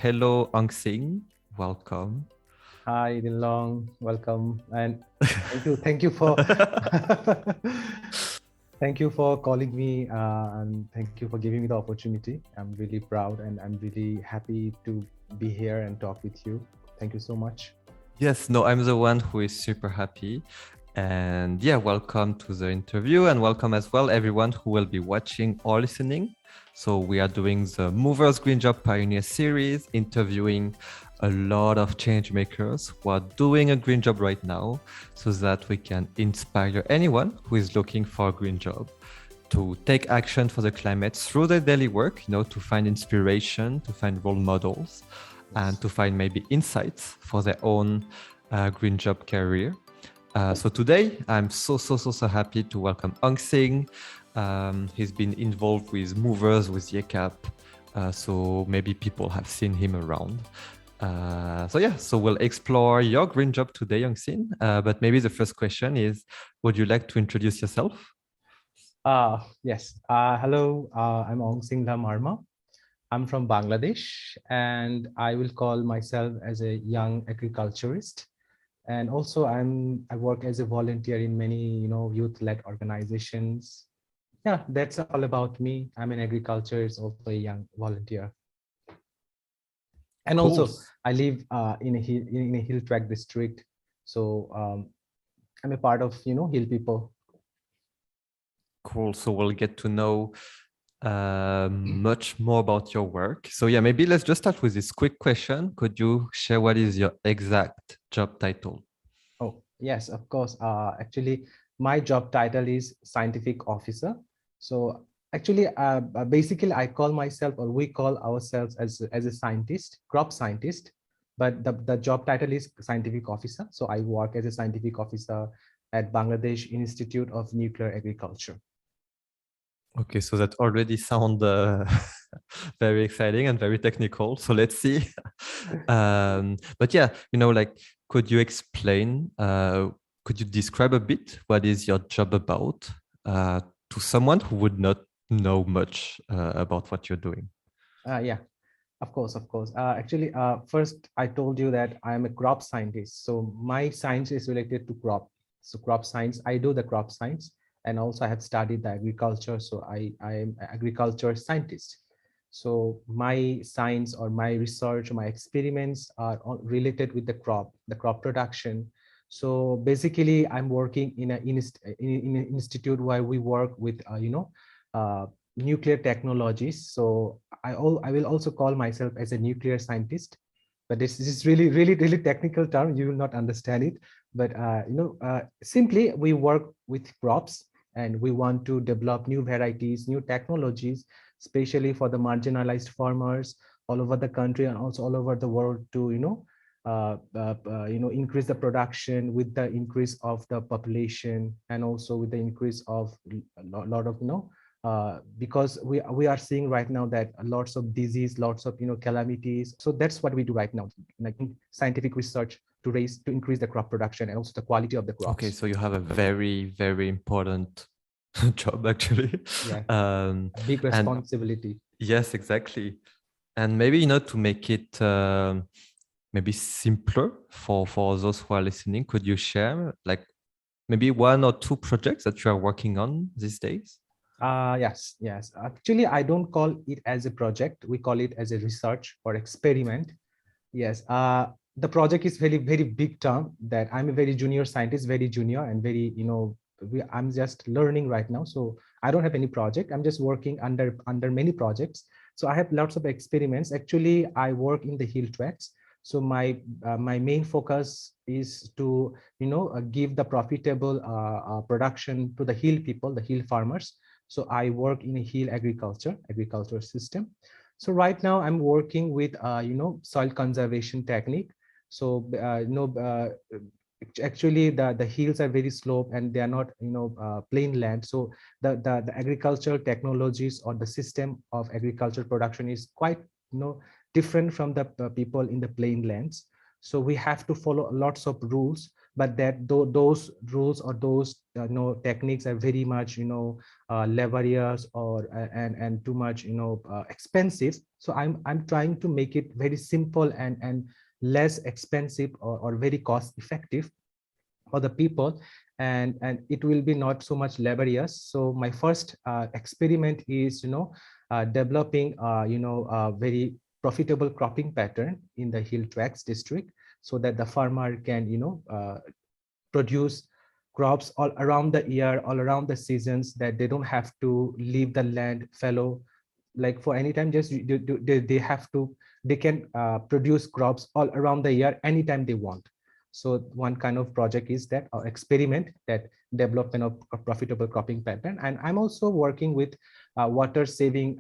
hello, Aung Sing. Welcome. Hi, Dinlong. Welcome, and thank you for thank you for calling me, and thank you for giving me the opportunity. I'm really proud, and I'm really happy to be here and talk with you. Thank you so much. Yes, no, I'm the one who is super happy. And yeah, welcome to the interview, and welcome as well everyone who will be watching or listening. So we are doing the Movers Green Job Pioneer series, interviewing a lot of change makers who are doing a green job right now, so that we can inspire anyone who is looking for a green job to take action for the climate through their daily work, to find inspiration, to find role models, and to find maybe insights for their own green job career. So today, I'm so happy to welcome Aung Sing. He's been involved with Movers, with YECAP, so maybe people have seen him around. So we'll explore your green job today, Aung Sing. But maybe the first question is, would you like to introduce yourself? Yes. Hello, I'm Aung Sing Hla Marma. I'm from Bangladesh, and I will call myself as a young agriculturist. And also I work as a volunteer in many, youth-led organizations. Yeah, that's all about me. I'm an agriculturist, also a young volunteer. And Cool. also I live in a hill track district. So I'm a part of, hill people. Cool. So we'll get to know much more about your work. So yeah, maybe let's just start with this quick question. Could you share what is your exact job title? Oh, yes, of course. Actually, my job title is scientific officer. So actually, basically, I call myself, or we call ourselves as a scientist, crop scientist, but the job title is scientific officer. So I work as a scientific officer at Bangladesh Institute of Nuclear Agriculture. Okay, so that already sounds very exciting and very technical. So let's see. But yeah, could you explain, could you describe a bit what is your job about to someone who would not know much about what you're doing? Yeah, of course, of course. Actually, first I told you that I'm a crop scientist. So my science is related to crop. So crop science, I do the crop science, and also I have studied the agriculture. So I am an agriculture scientist. So my science or my research, my experiments are all related with the crop production. So basically, I'm working in in an institute where we work with, nuclear technologies. So I will also call myself as a nuclear scientist, but this is really technical term. You will not understand it. But simply we work with crops, and we want to develop new varieties, new technologies, especially for the marginalized farmers all over the country and also all over the world to increase the production with the increase of the population, and also with the increase of a lot of because we are seeing right now that lots of disease, lots of calamities. So that's what we do right now, like scientific research to increase the crop production and also the quality of the crops. Okay, so you have a very important job actually. Yeah, big responsibility. Yes, exactly. And maybe to make it maybe simpler for those who are listening, could you share like maybe one or two projects that you are working on these days? Yes. Actually, I don't call it as a project. We call it as a research or experiment. Yes. The project is very big term that I'm a very junior scientist, very junior and very, I'm just learning right now. So I don't have any project. I'm just working under many projects. So I have lots of experiments. Actually, I work in the hill tracks. So my main focus is to give the profitable production to the hill people, the hill farmers. So I work in a hill agriculture system. So right now I'm working with soil conservation technique. So actually the hills are very slope and they are not plain land. So the agricultural technologies or the system of agricultural production is quite different from the people in the plain lands. So we have to follow lots of rules but that those rules or those techniques are very much laborious or and too much expensive. So I'm trying to make it very simple and less expensive or very cost effective for the people, and it will be not so much laborious. So my first experiment is developing a very profitable cropping pattern in the hill tracts district, so that the farmer can produce crops all around the year, all around the seasons, that they don't have to leave the land fallow like for any time. Just they have to, they can produce crops all around the year anytime they want. So one kind of project is that, or experiment, that development of a profitable cropping pattern. And I'm also working with water saving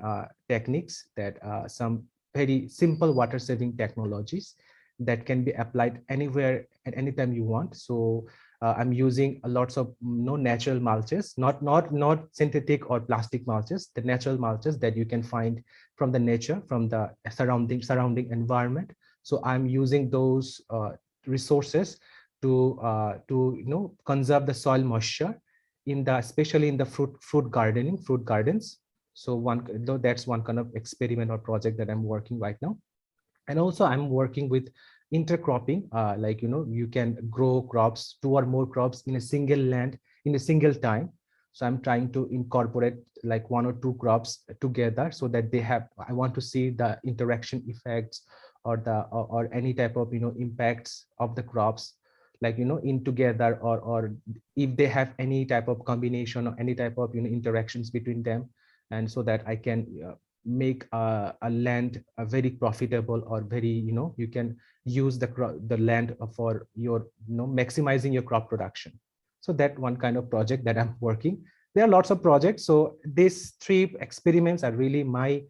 techniques, that some very simple water saving technologies that can be applied anywhere at any time you want. So I'm using lots of natural mulches, not synthetic or plastic mulches, the natural mulches that you can find from the nature, from the surrounding environment. So I'm using those resources to conserve the soil moisture in the, especially in the fruit gardens. So that's one kind of experiment or project that I'm working right now. And also I'm working with intercropping, like you can grow crops, two or more crops in a single land in a single time. So I'm trying to incorporate like one or two crops together, so that they have, I want to see the interaction effects or or any type of impacts of the crops, like in together, or if they have any type of combination or any type of interactions between them. And so that I can make a land very profitable, or very you can use the land for your maximizing your crop production. So that one kind of project that I'm working. There are lots of projects, so these three experiments are really my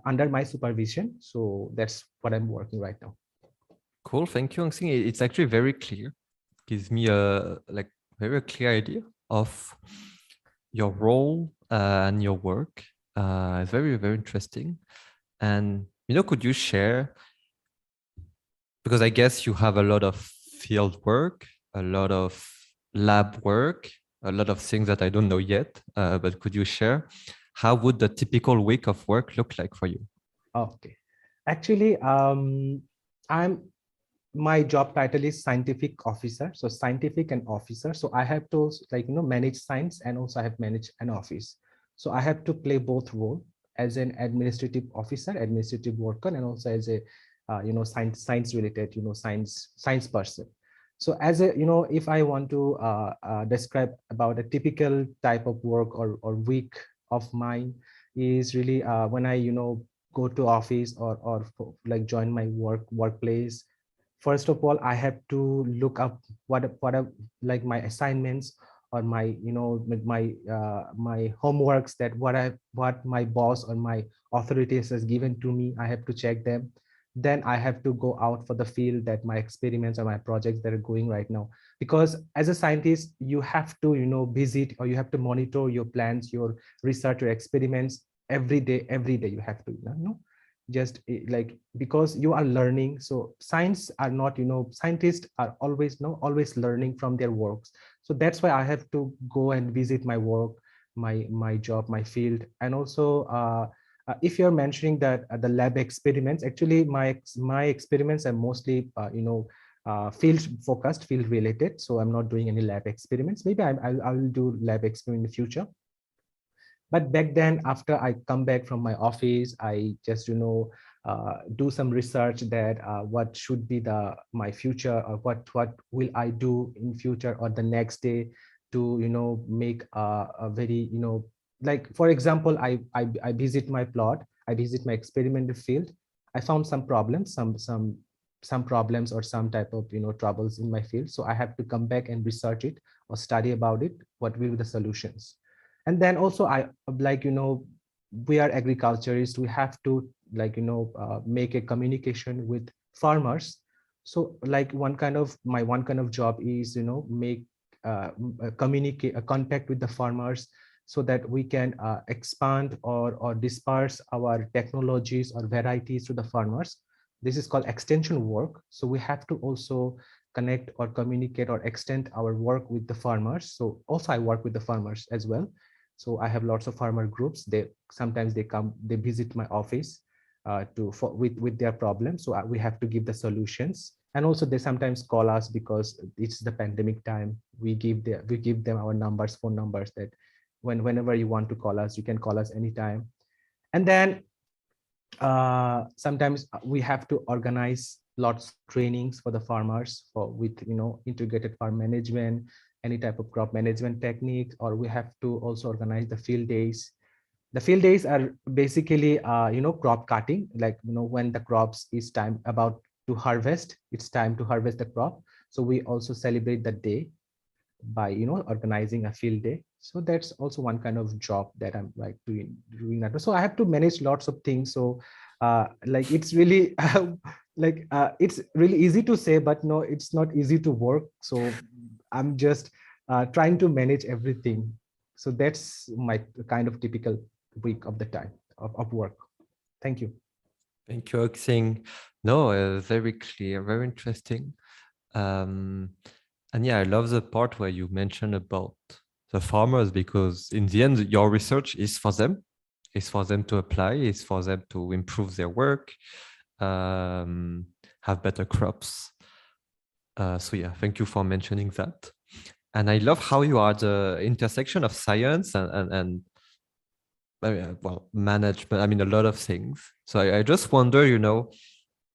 under my supervision. So that's what I'm working right now. Cool, thank you, Aung Sing. It's actually very clear. Gives me a very clear idea of your role and your work. It's very interesting. And could you share, because I guess you have a lot of field work, a lot of lab work, a lot of things that I don't know yet, but could you share how would the typical week of work look like for you? Okay, actually, I'm my job title is scientific officer. So scientific and officer. So I have to manage science, and also I have managed an office. So I have to play both role as an administrative officer, administrative worker, and also as a science related science person. So as a if I want to describe about a typical type of work or week of mine, is really when I go to office, or like join my workplace. First of all, I have to look up what are like my assignments, or my my homeworks, that what my boss or my authorities has given to me. I have to check them. Then I have to go out for the field, that my experiments or my projects that are going right now. Because as a scientist, you have to visit, or you have to monitor your plans, your research, your experiments every day you have to just like, because you are learning. So science are not scientists are always always learning from their works. So that's why I have to go and visit my work, my job, my field. And also if you're mentioning that the lab experiments, actually my experiments are mostly field focused, field related. So I'm not doing any lab experiments. Maybe I'll do lab experiment in the future. But back then, after I come back from my office, I just do some research, that what should be my future, or what will I do in future or the next day, to make a very like, for example, I visit my plot, I visit my experimental field. I found some problems, some problems, or some type of troubles in my field. So I have to come back and research it, or study about it, what will be the solutions. And then also I like we are agriculturists, we have to make a communication with farmers. So like one kind of job is make communicate a contact with the farmers, so that we can expand or disperse our technologies or varieties to the farmers. This is called extension work. So we have to also connect or communicate or extend our work with the farmers. So also I work with the farmers as well. So I have lots of farmer groups. They sometimes they come, they visit my office with their problems. So we have to give the solutions. And also they sometimes call us because it's the pandemic time. We give them our numbers, phone numbers, that whenever you want to call us, you can call us anytime. And then sometimes we have to organize lots of trainings for the farmers for with integrated farm management, any type of crop management techniques, or we have to also organize the field days. The field days are basically crop cutting, like when the crops is time about to harvest, it's time to harvest the crop. So we also celebrate the day by organizing a field day. So that's also one kind of job that I'm like doing that. So I have to manage lots of things. So like it's really it's really easy to say, but no, it's not easy to work. So I'm just trying to manage everything. So that's my kind of typical week of the time of work. Thank you. Thank you, Aung Sing. No, very clear, very interesting. And yeah, I love the part where you mentioned about the farmers, because in the end, your research is for them. It's for them to apply. It's for them to improve their work, have better crops. So yeah, thank you for mentioning that. And I love how you are the intersection of science and well, management. I mean, a lot of things. So I just wonder,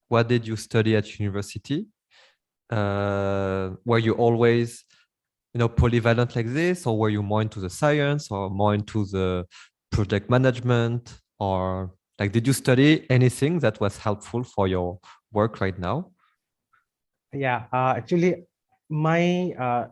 what did you study at university? Were you always, polyvalent like this, or were you more into the science or more into the project management, or like, did you study anything that was helpful for your work right now? Yeah, actually, my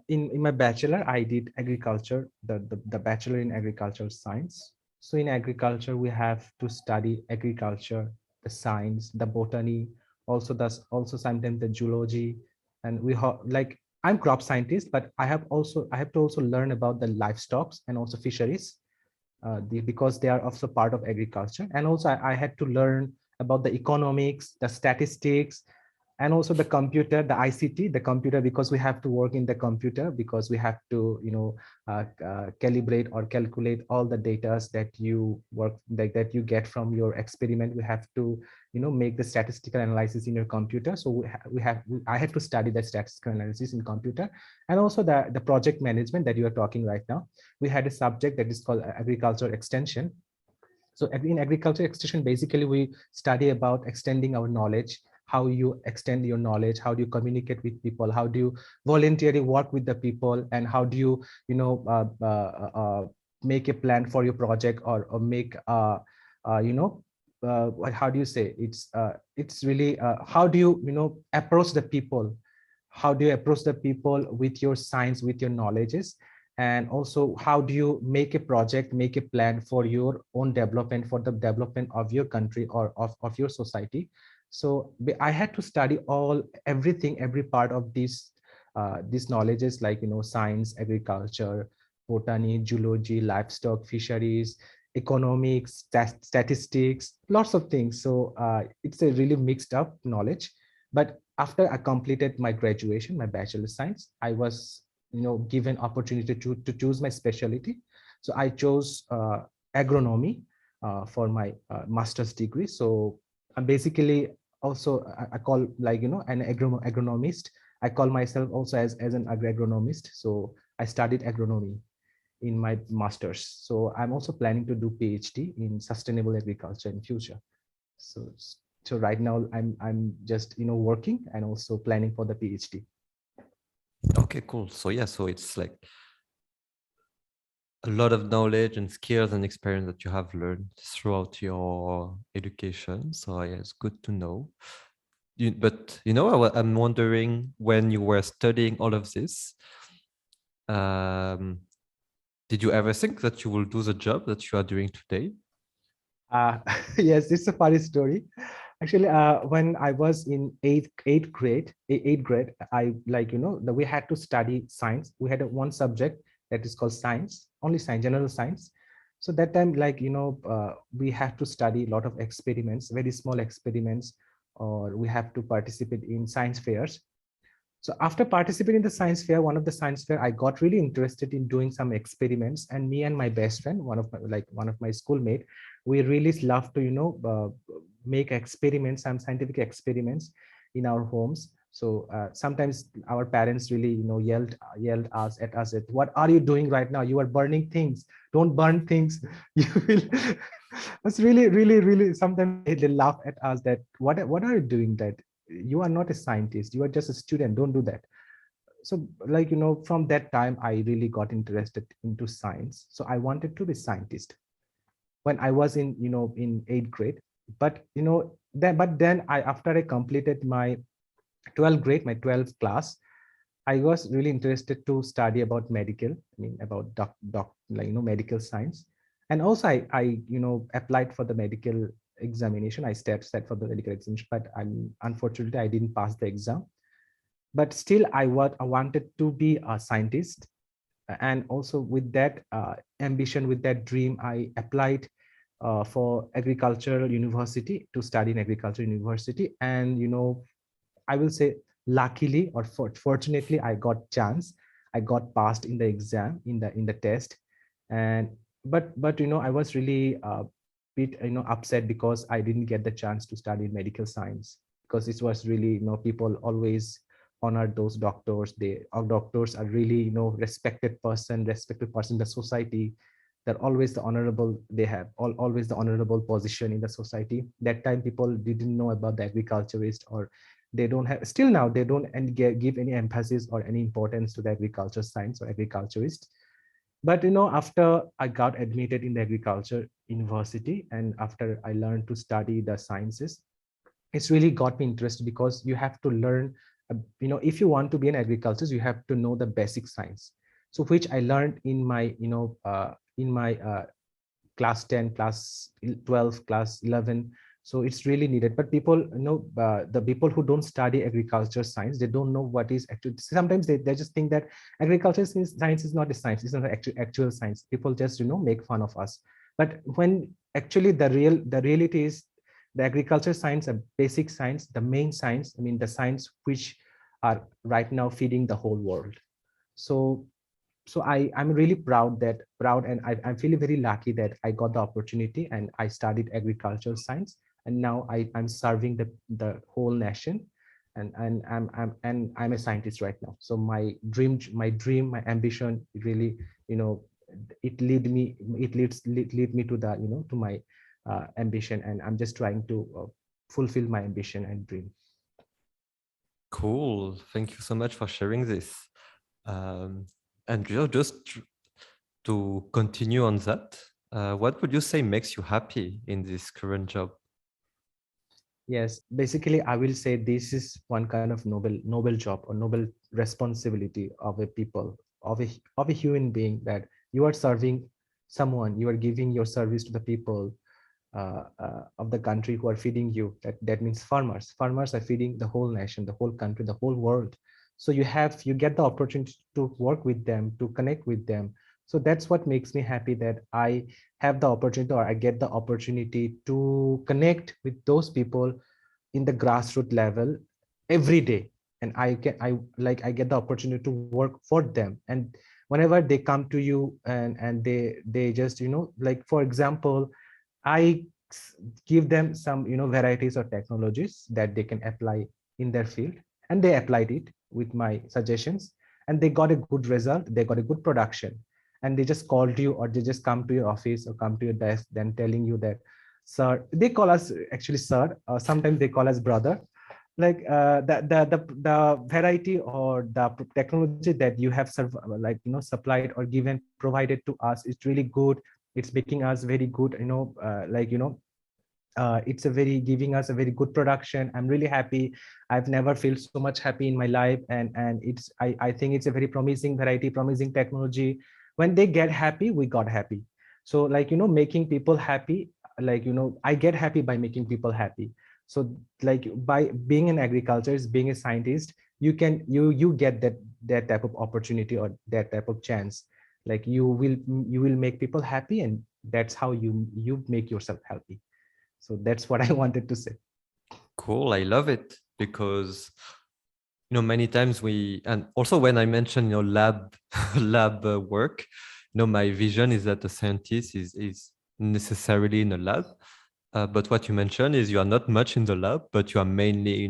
in my bachelor, I did agriculture, the bachelor in agricultural science. So in agriculture, we have to study agriculture, the science, the botany, also sometimes the zoology, and like I'm crop scientist, but I have to also learn about the livestock and also fisheries, because they are also part of agriculture. And also I had to learn about the economics, the statistics, and also the computer, the ICT, the computer, because we have to work in the computer, because we have to calibrate or calculate all the data that you that you get from your experiment. We have to make the statistical analysis in your computer. So I had to study that statistical analysis in computer. And also the project management that you are talking right now, we had a subject that is called agriculture extension. So in agriculture extension, basically we study about extending our knowledge, how you extend your knowledge, how do you communicate with people, how do you voluntarily work with the people, and how do you, make a plan for your project, or make, how do you say, it's really, how do you, approach the people, how do you approach the people with your science, with your knowledges, and also how do you make a project, make a plan for your own development, for the development of your country or of your society. So I had to study everything, every part of these knowledges, like science, agriculture, botany, zoology, livestock, fisheries, economics, statistics, lots of things. So it's a really mixed up knowledge. But after I completed my graduation, my bachelor of science, I was given opportunity to choose my specialty. So I chose agronomy for my master's degree. So I'm basically also, I call, like an agronomist. I call myself also as an agronomist. So I studied agronomy in my master's. So I'm also planning to do PhD in sustainable agriculture in future. So so right now I'm just working and also planning for the PhD. Okay, cool. So yeah, so it's like a lot of knowledge and skills and experience that you have learned throughout your education. So yeah, it's good to know. But I'm wondering, when you were studying all of this, um, did you ever think that you will do the job that you are doing today? Uh, yes, it's a funny story. Actually, when I was in eighth grade, I we had to study science. We had one subject that is called science, only science, general science. So that time, we have to study a lot of experiments, very small experiments, or we have to participate in science fairs. So after participating in the science fair, one of the science fair, I got really interested in doing some experiments. And me and my best friend, one of my schoolmate, we really love to, make experiments, some scientific experiments in our homes. So sometimes our parents really, yelled us at us, at what are you doing right now? You are burning things. Don't burn things. You will. That's really, really, really. Sometimes they laugh at us that what are you doing that? You are not a scientist, you are just a student, don't do that. So from that time I really got interested into science, so I wanted to be scientist when I was in in 8th grade. But then I after I completed my 12th grade, my 12th class, I was really interested to study about medical, I mean about medical science. And also I applied for the medical examination. I set for the medical examination, but unfortunately I didn't pass the exam. But still I wanted to be a scientist. And also with that ambition, with that dream, I applied for agricultural university to study in agriculture university. And I will say luckily or fortunately I got chance. I got passed in the exam, in the test. And but I was really bit upset because I didn't get the chance to study medical science, because it was really people always honor those doctors. Our doctors are really respected person in the society. They're always the honorable, they have always the honorable position in the society. That time people didn't know about the agriculturist, or they don't have, still now they don't give any emphasis or any importance to the agriculture science or agriculturist. But after I got admitted in the agriculture university, and after I learned to study the sciences, it's really got me interested, because you have to learn, if you want to be an agriculturist, you have to know the basic science. So which I learned in my class 10, class 12, class 11. So it's really needed. But people, the people who don't study agriculture science, they don't know what is actually, sometimes they just think that agriculture science is not a science, it's not actual science. People just, make fun of us. But when actually the reality is, the agriculture science, a basic science, the main science, I mean, the science which are right now feeding the whole world. So I'm really proud, and I'm feeling very lucky that I got the opportunity and I studied agricultural science, and now I'm serving the whole nation, and I'm a scientist right now. So my ambition really, it lead me to the to my ambition, and I'm just trying to fulfill my ambition and dream. Cool. Thank you so much for sharing this. And just to continue on that, what would you say makes you happy in this current job? Yes, basically, I will say this is one kind of noble job or noble responsibility of a people, of a human being, that you are serving someone, you are giving your service to the people of the country who are feeding you. That means farmers. Farmers are feeding the whole nation, the whole country, the whole world. So you get the opportunity to work with them, to connect with them. So that's what makes me happy, that I have the opportunity, or I get the opportunity to connect with those people in the grassroots level every day. And I get the opportunity to work for them. And whenever they come to you, and they just like, for example, I give them some varieties or technologies that they can apply in their field, and they applied it with my suggestions, and they got a good result, they got a good production. And they just called you, or they just come to your office or come to your desk, then telling you that, sir, they call us actually sir, sometimes they call us brother, like the variety or the technology that you have supplied or given, provided to us, is really good. It's making us very good, it's a very giving us a very good production. I'm really happy. I've never felt so much happy in my life. And I think it's a very promising variety, promising technology. When they get happy, we got happy. So making people happy, I get happy by making people happy. So by being an agriculturist, being a scientist, you get that type of opportunity, or that type of chance. Like you will make people happy, and that's how you make yourself happy. So that's what I wanted to say. Cool. I love it, because many times and also when I mention, lab lab work, my vision is that a scientist is necessarily in a lab. But what you mentioned is you are not much in the lab, but you are mainly,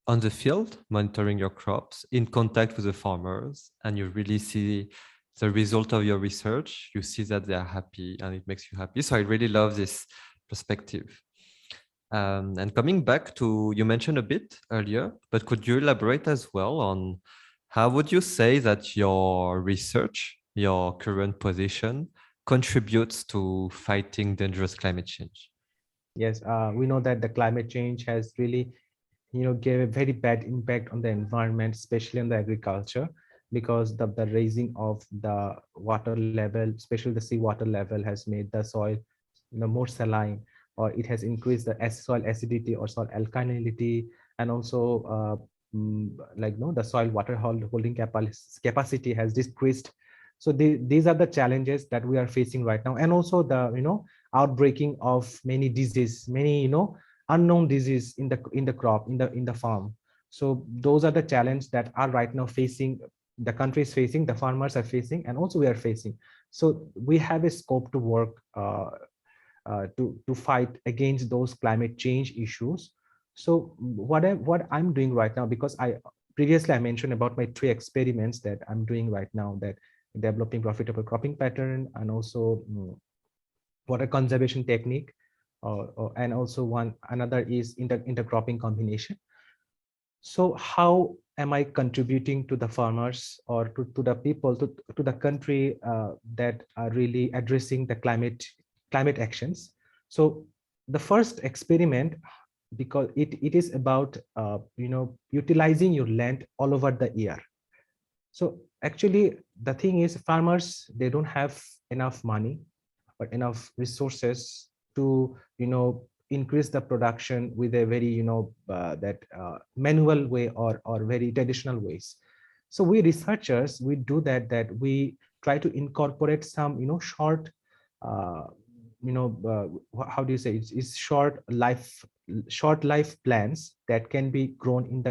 on the field, monitoring your crops, in contact with the farmers, and you really see the result of your research. You see that they are happy and it makes you happy. So I really love this perspective. And coming back to, you mentioned a bit earlier, but could you elaborate as well on how would you say that your research, your current position, contributes to fighting dangerous climate change? Yes, we know that the climate change has really, gave a very bad impact on the environment, especially on the agriculture, because the raising of the water level, especially the seawater level, has made the soil, more saline, or it has increased the soil acidity or soil alkalinity, and also like the soil water holding capacity has decreased. So these are the challenges that we are facing right now, and also the outbreaking of many diseases, many unknown disease in the crop, in the farm. So those are the challenges that are right now facing, the country is facing, the farmers are facing, and also we are facing. So we have a scope to work to fight against those climate change issues. So what I'm doing right now, because I previously I mentioned about my 3 experiments that I'm doing right now, that developing profitable cropping pattern, and also water conservation technique, and also another is intercropping combination. So how am I contributing to the farmers, or to the people, to the country that are really addressing the climate actions? So the first experiment, because it is about utilizing your land all over the year. So actually the thing is, farmers, they don't have enough money or enough resources to increase the production with a very that manual way, or very traditional ways. So we researchers, we do that we try to incorporate some short uh, how do you say, it's short life plants that can be grown in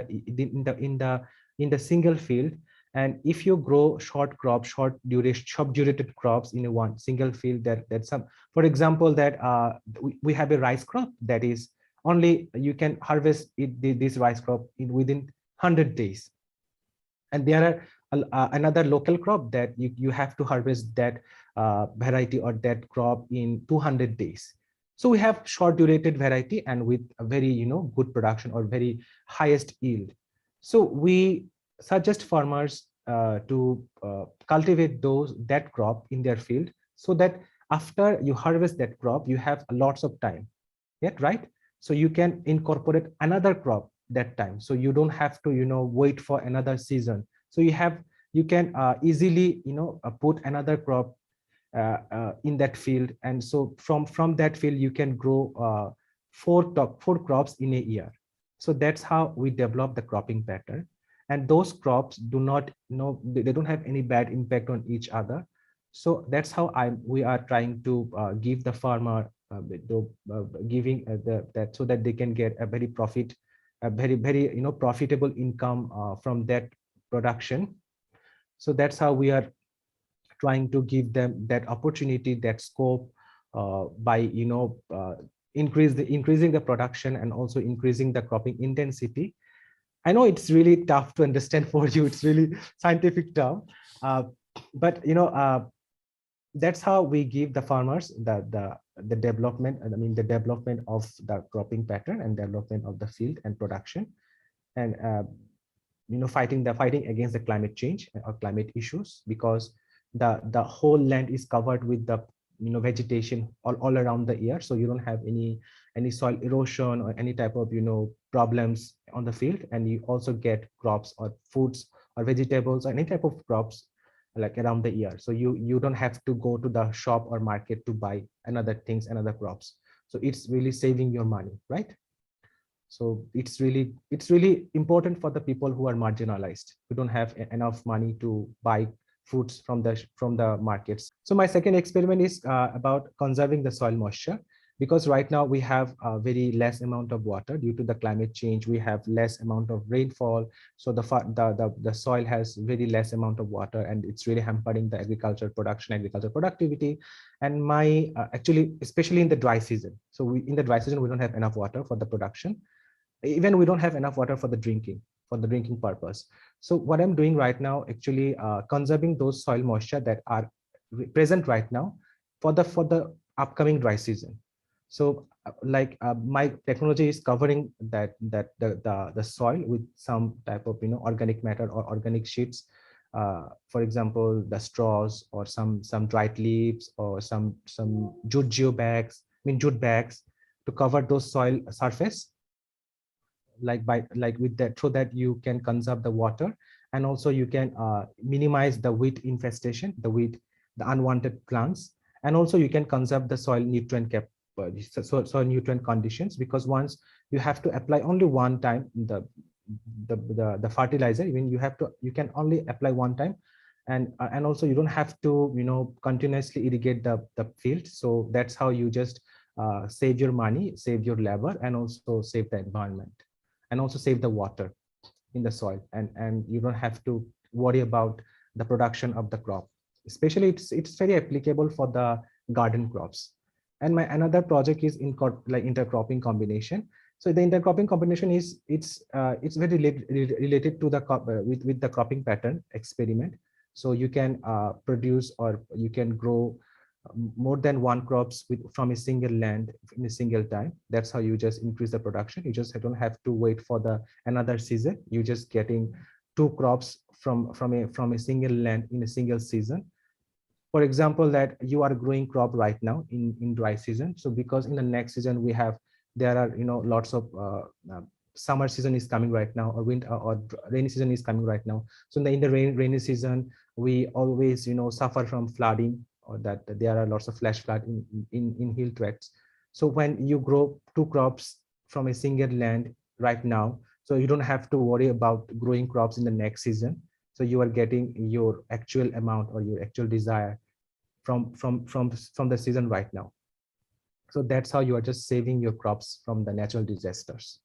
the single field. And if you grow short crops, short durated crops in a one single field, that's some, for example, that we have a rice crop that is only, you can harvest this rice crop within 100 days. And there are another local crop that you have to harvest that variety or that crop in 200 days. So we have short durated variety and with a very good production or very highest yield. So we suggest farmers to cultivate that crop in their field, so that after you harvest that crop, you have lots of time. Yeah, right. So you can incorporate another crop that time, so you don't have to wait for another season. So you can easily put another crop in that field, and so from that field you can grow four crops in a year. So that's how we develop the cropping pattern, and those crops do not they don't have any bad impact on each other. So that's how we are trying to give the farmer giving that, so that they can get a very profitable income from that production. So that's how we are trying to give them that opportunity, that scope, by increasing the production and also increasing the cropping intensity. I know it's really tough to understand for you, it's really scientific term, but that's how we give the farmers the development, I mean the development of the cropping pattern and development of the field and production, and fighting against the climate change or climate issues, because the whole land is covered with the vegetation all around the year. So you don't have any soil erosion or any type of problems on the field, and you also get crops or foods or vegetables or any type of crops like around the year. So you don't have to go to the shop or market to buy another crops. So it's really saving your money, right? So it's really important for the people who are marginalized, who don't have enough money to buy fruits from the markets. So my second experiment is about conserving the soil moisture. because right now we have a very less amount of water due to the climate change. We have less amount of rainfall, so the soil has very less amount of water, and it's really hampering the agriculture production, agriculture productivity. And my actually, especially in the dry season, so in the dry season we don't have enough water for the production. Even we don't have enough water for the drinking purpose. So what I'm doing right now, actually conserving those soil moisture that are present right now for the upcoming dry season. So my technology is covering the soil with some type of organic matter or organic sheets, for example the straws or some dried leaves or some jute bags to cover those soil surface, with that, so that you can conserve the water, and also you can minimize the weed infestation, the unwanted plants, and also you can conserve the soil nutrient soil nutrient conditions, because once you have to apply only one time the fertilizer, even you can only apply one time, and also you don't have to continuously irrigate the field. So that's how you just save your money, save your labor, and also save the environment, and also save the water in the soil, and you don't have to worry about the production of the crop. Especially it's very applicable for the garden crops. And my another project is in intercropping combination. So the intercropping combination is it's very related to the with the cropping pattern experiment. So you can produce, or you can grow more than one crops from a single land in a single time. That's how you just increase the production. You just don't have to wait for the another season. You just getting two crops from a single land in a single season. For example, that you are growing crop right now in dry season. So because in the next season there are lots of summer season is coming right now, or winter or rainy season is coming right now. So in the rainy season, we always suffer from flooding, or that there are lots of flash flood in hill tracts. So when you grow two crops from a single land right now, so you don't have to worry about growing crops in the next season. So you are getting your actual amount or your actual desire from the season right now. So that's how you are just saving your crops from the natural disasters.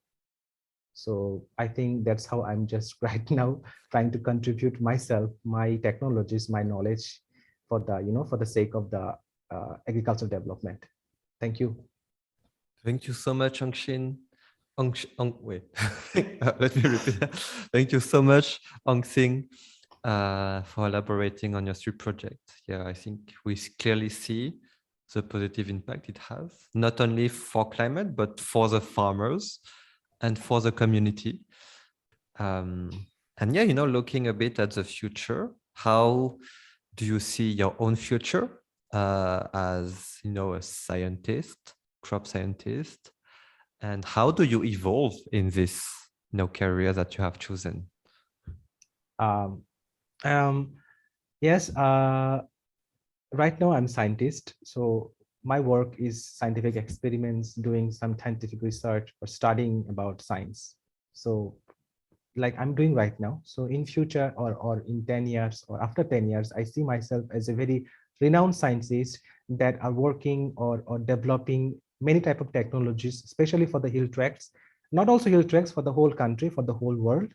So I think that's how I'm just right now trying to contribute myself, my technologies, my knowledge for the sake of the agricultural development. Thank you. Thank you so much, Aung Shin. Wait, let me repeat that. Thank you so much, Aung Sing, for elaborating on your street project. Yeah, I think we clearly see the positive impact it has, not only for climate, but for the farmers and for the community. And yeah, looking a bit at the future, how do you see your own future as, a scientist, crop scientist? And how do you evolve in this, career that you have chosen? Um, um, yes, right now I'm scientist. So my work is scientific experiments, doing some scientific research or studying about science. So like I'm doing right now. So in future, or in 10 years or after 10 years, I see myself as a very renowned scientist that are working or developing many type of technologies, especially for the hill tracts, not also hill tracts, for the whole country, for the whole world.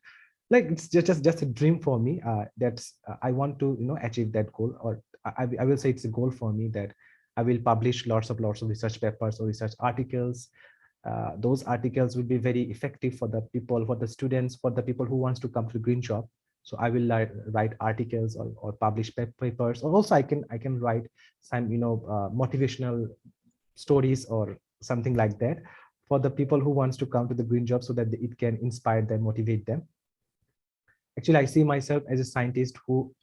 Like it's just a dream for me. That's I want to achieve that goal, or I will say it's a goal for me, that I will publish lots of research papers or research articles. Those articles will be very effective for the people, for the students, for the people who wants to come to the green job. So I will write articles or publish papers, or also I can write some motivational stories or something like that for the people who wants to come to the green job, so that it can inspire them, motivate them. Actually, I see myself as a scientist who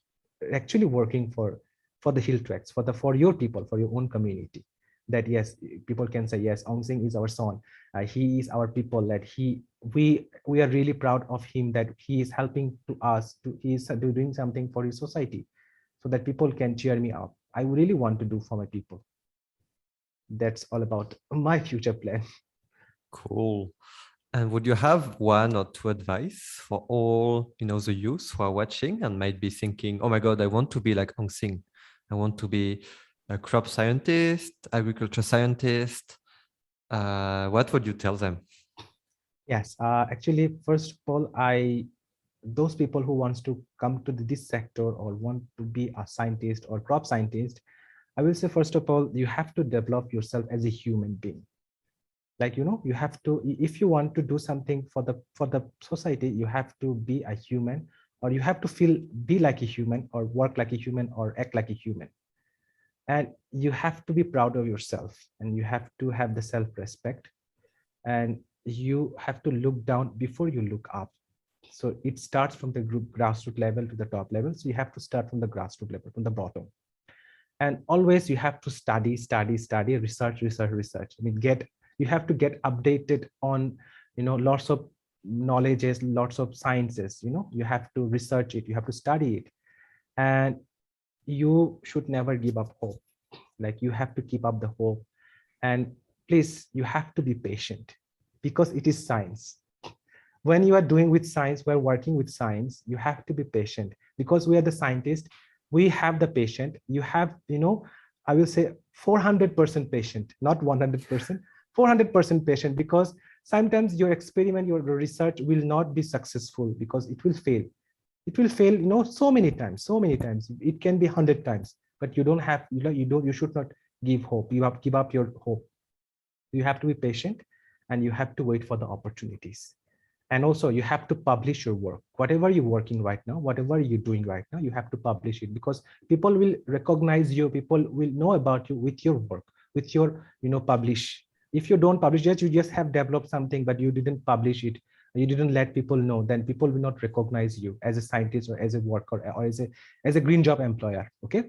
actually working for the hill tracts, for your people, for your own community. That yes, people can say yes, Aung Sing is our son. He is our people. That we are really proud of him. That he is helping to us. He is doing something for his society, so that people can cheer me up. I really want to do for my people. That's all about my future plan. Cool. And would you have one or two advice for all, the youth who are watching and might be thinking, oh my God, I want to be like Aung Sing. I want to be a crop scientist, agriculture scientist. what would you tell them? Yes, actually, first of all, those people who wants to come to this sector or want to be a scientist or crop scientist, I will say, first of all, you have to develop yourself as a human being. Like, you have to, if you want to do something for the society, you have to be a human, or you have to be like a human, or work like a human, or act like a human. And you have to be proud of yourself, and you have to have the self-respect, and you have to look down before you look up. So it starts from the grassroots level to the top level. So you have to start from the grassroots level, from the bottom. And always you have to study, research. I mean, you have to get updated on, lots of knowledges, lots of sciences. You have to research it, you have to study it, and you should never give up hope. Like, you have to keep up the hope, and please, you have to be patient, because it is science. When you are doing with science, we're working with science, you have to be patient, because we are the scientists. We have the patient. You have, I will say 400% patient, not 100%, 400% patient, because sometimes your experiment, your research will not be successful, because it will fail. It will fail, so many times. It can be 100 times, but you don't have, you should not give hope. Give up your hope. You have to be patient, and you have to wait for the opportunities. And also, you have to publish your work. Whatever you're working right now, whatever you're doing right now, you have to publish it, because people will recognize you. People will know about you with your work, with your, publish. If you don't publish, you just have developed something, but you didn't publish it, you didn't let people know, then people will not recognize you as a scientist, or as a worker, or as a green job employer. Okay.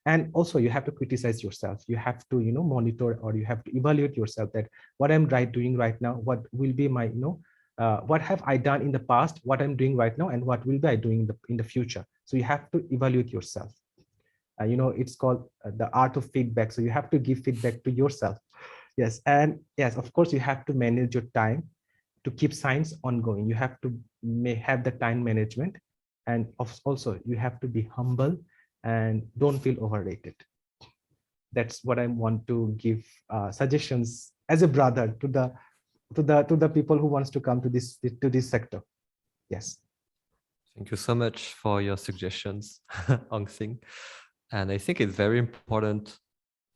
And also, you have to criticize yourself. You have to, monitor, or you have to evaluate yourself, that what I'm doing right now, what will be my, what have I done in the past, what I'm doing right now, and what will be I doing in the future. So you have to evaluate yourself. It's called the art of feedback. So you have to give feedback to yourself. Yes. And yes, of course, you have to manage your time to keep science ongoing. You have to have the time management, and also you have to be humble, and don't feel overrated. That's what I want to give suggestions as a brother to the people who wants to come to this sector. Yes. Thank you so much for your suggestions, Aung Sing. And I think it's very important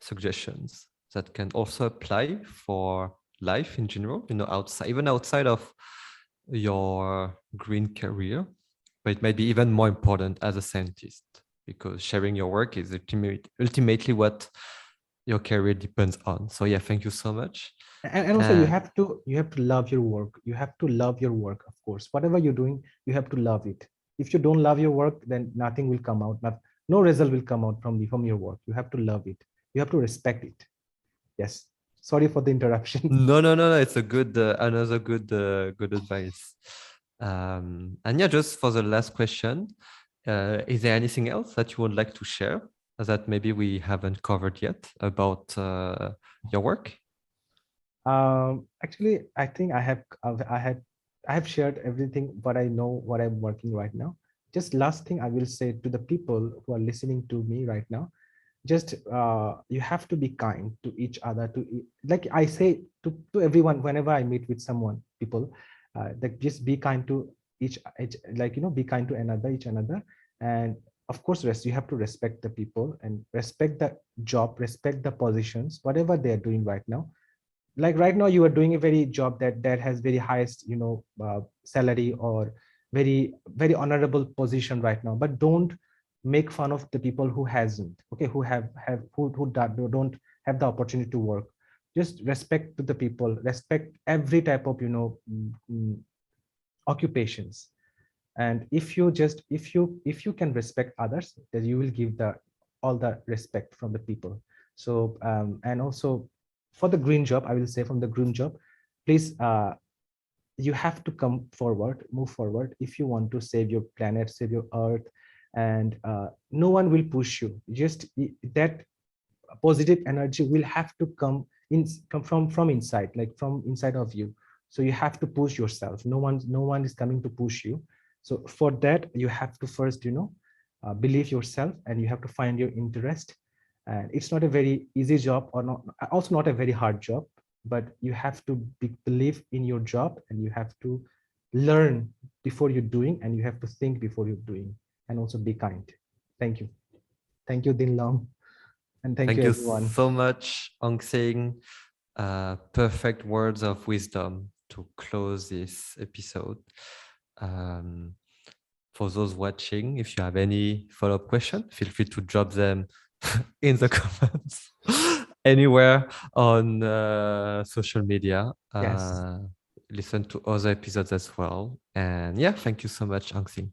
suggestions that can also apply for life in general, outside, even outside of your green career, but it might be even more important as a scientist, because sharing your work is ultimately what your career depends on. So yeah, thank you so much. And also, you have to love your work. You have to love your work. Of course, whatever you're doing, you have to love it. If you don't love your work, then nothing will come out. No result will come out from your work. You have to love it. You have to respect it. Yes. Sorry for the interruption. No. It's a good, another good advice. And yeah, just for the last question, is there anything else that you would like to share that maybe we haven't covered yet about your work? Actually, I think I have shared everything what I know, what I'm working right now. Just last thing I will say to the people who are listening to me right now, just you have to be kind to each other. Like I say to everyone whenever I meet with someone, people, that just be kind to each, like, be kind to each another. And of course, you have to respect the people, and respect the job, respect the positions, whatever they are doing right now. Like right now, you are doing a very job that has very highest, salary, or very honorable position right now. But don't make fun of the people who hasn't, okay, who don't have the opportunity to work. Just respect to the people, respect every type of, occupations. And if you can respect others, then you will give the all the respect from the people. So and also, for the green job, I will say, from the green job, please, you have to come forward, move forward, if you want to save your planet, save your earth. And no one will push you. Just that positive energy will have to come from inside, like from inside of you. So you have to push yourself. No one is coming to push you. So for that, you have to first, believe yourself, and you have to find your interest. And it's not a very easy job, or not, also not a very hard job. but you have to believe in your job, and you have to learn before you're doing, and you have to think before you're doing, and also be kind. Thank you. Thank you, Din Long. And thank you, Thank you everyone. so much, Aung Sing. Perfect words of wisdom to close this episode. For those watching, if you have any follow-up question, feel free to drop them in the comments anywhere on social media. Yes. Listen to other episodes as well. And yeah, thank you so much, Aung Sing.